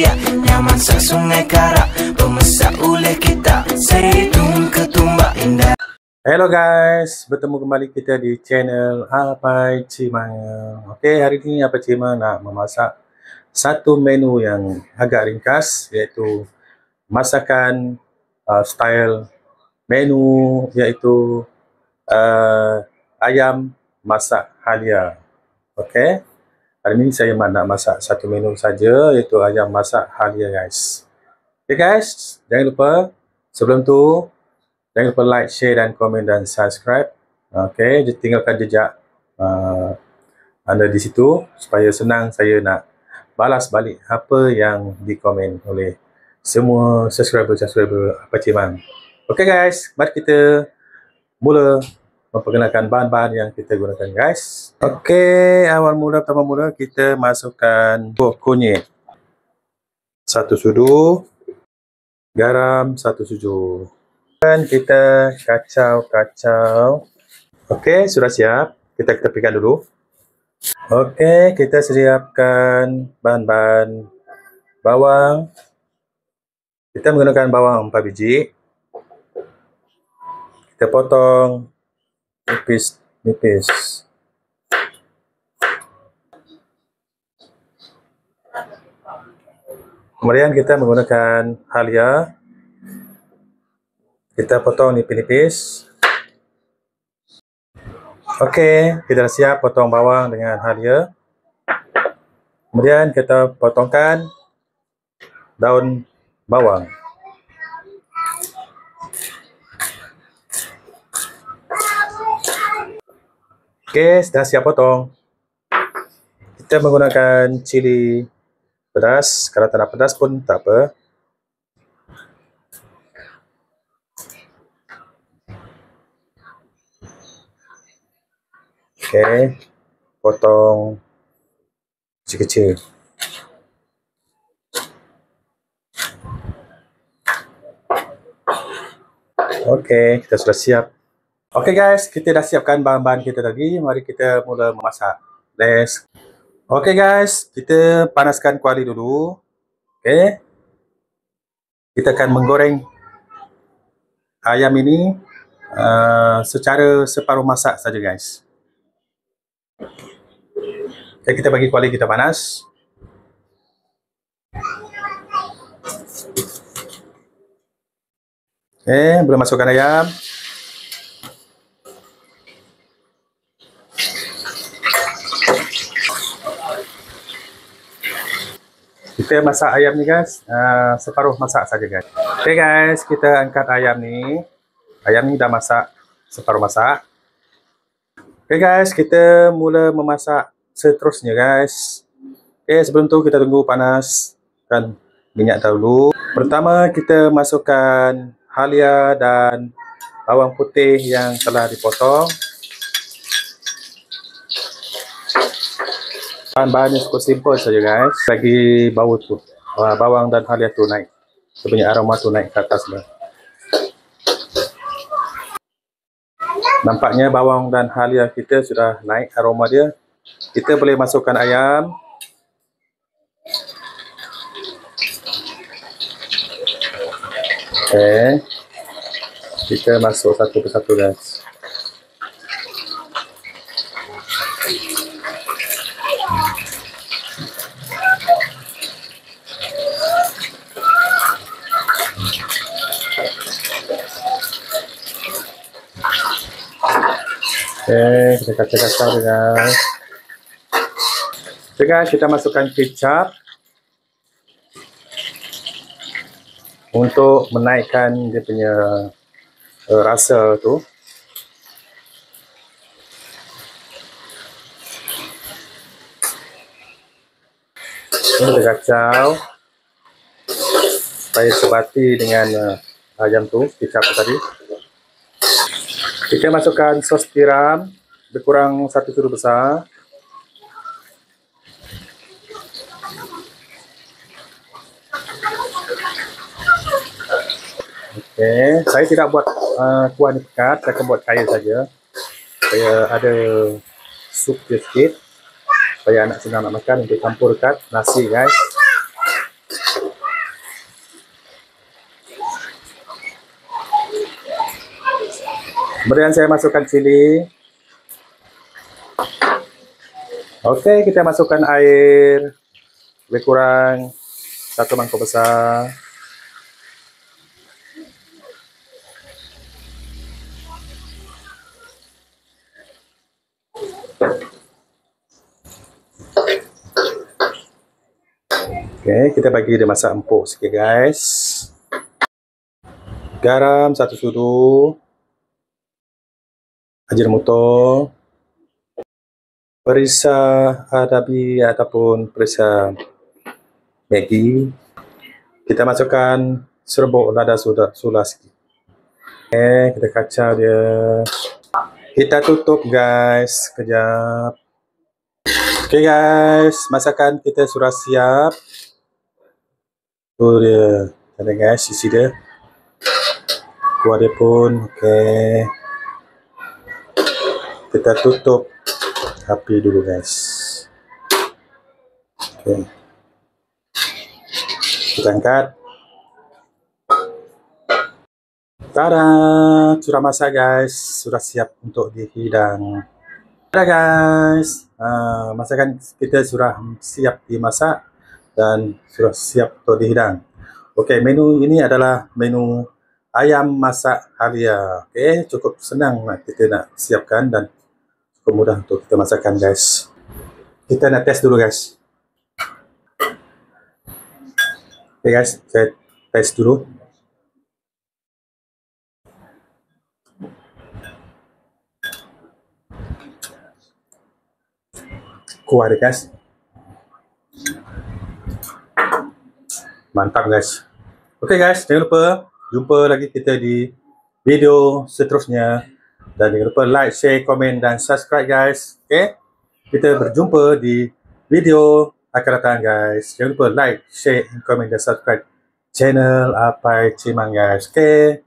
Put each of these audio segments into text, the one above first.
biak, nyaman sa sungai karak, pemesak oleh kita, zaitun ketumbar indah. Hello guys, bertemu kembali kita di channel Apai Cimang. Okey, hari ini Apai Cimang nak memasak satu menu yang agak ringkas, iaitu masakan style menu iaitu ayam masak halia. Okey, hari ini saya nak masak satu menu saja, iaitu ayam masak halia guys. Okey guys, jangan lupa sebelum tu jangan lupa like, share dan komen dan subscribe. Okey, tinggalkan jejak anda di situ supaya senang saya nak balas balik apa yang dikomen oleh semua subscriber Apai Cimang. Okey guys, mari kita mula memperkenalkan bahan-bahan yang kita gunakan guys. Okey, pertama mula kita masukkan kunyit 1 sudu, garam 1 sudu. Dan kita kacau. Okey, sudah siap. Kita tepikan dulu. Okey, kita siapkan bahan-bahan bawang. Kita menggunakan bawang 4 biji. Kita potong nipis. Kemudian kita menggunakan halia. Kita potong nipis-nipis. Okey, kita dah siap potong bawang dengan halia. Kemudian kita potongkan daun bawang. Okey, dah siap potong. Kita menggunakan cili pedas. Kalau tak nak pedas pun tak apa. Okey, potong kecil-kecil. Okey, kita sudah siap. Okey guys, kita dah siapkan bahan-bahan kita tadi. Mari kita mula memasak. Okey guys, kita panaskan kuali dulu. Okey. Kita akan menggoreng ayam ini secara separuh masak saja guys. Okay, kita bagi kuali kita panas. Okay, boleh masukkan ayam. Kita masak ayam ni guys, separuh masak saja guys. Okay guys, kita angkat ayam ni. Ayam ni dah masak, separuh masak. Okay guys, kita mula memasak seterusnya guys. Okay, sebelum tu kita tunggu panaskan minyak dahulu. Pertama kita masukkan halia dan bawang putih yang telah dipotong. Bahan-bahannya cukup simple saja guys. Bagi bau tu, bawang dan halia tu naik, dia punya aroma tu naik ke atas lah. Nampaknya bawang dan halia kita sudah naik aroma dia. Kita boleh masukkan ayam. Okay. Kita masuk satu persatu guys. Okay, kita kacau-kacau guys. Okay guys, kita masukkan kecap untuk menaikkan dia punya rasa tu. Ini kita kacau supaya sebati dengan ayam tu, kecap tadi. Kita masukkan sos tiram lebih kurang 1 sudu besar. Okey, saya tidak buat kuah ni pekat, saya akan buat cair saja. Supaya ada sup sikit. Supaya anak senang nak makan, untuk campur dekat nasi guys. Kemudian saya masukkan cili. Okey, kita masukkan air lebih kurang 1 mangkuk besar. Okey, kita bagi dia masak empuk sikit guys. Garam 1 sudu. Ajinomoto. Perisa adabi ataupun perisa Maggi. Kita masukkan serbuk lada sula sikit. Okey, kita kacau dia. Kita tutup guys, sekejap. Okey guys, masakan kita sudah siap. Tu dia. Ada guys, isi dia. Kuah dia pun. Okey. Kita tutup api dulu guys. Okey. Kita angkat. Tada! Sudah masak guys. Sudah siap untuk dihidang. Tada guys. Masakan kita sudah siap dimasak dan sudah siap untuk dihidang. Okey, menu ini adalah menu ayam masak halia. Okey, cukup senang kita nak siapkan dan cukup mudah untuk kita masakkan guys. Kita nak test dulu guys. Okey guys, saya test dulu. Kuah dia guys. Mantap guys. Okey guys, jangan lupa jumpa lagi kita di video seterusnya. Dan jangan lupa like, share, komen dan subscribe guys. Okey. Kita berjumpa di video akan datang guys. Jangan lupa like, share, komen dan subscribe channel Apai Cimang guys. Okey.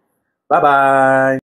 Bye bye.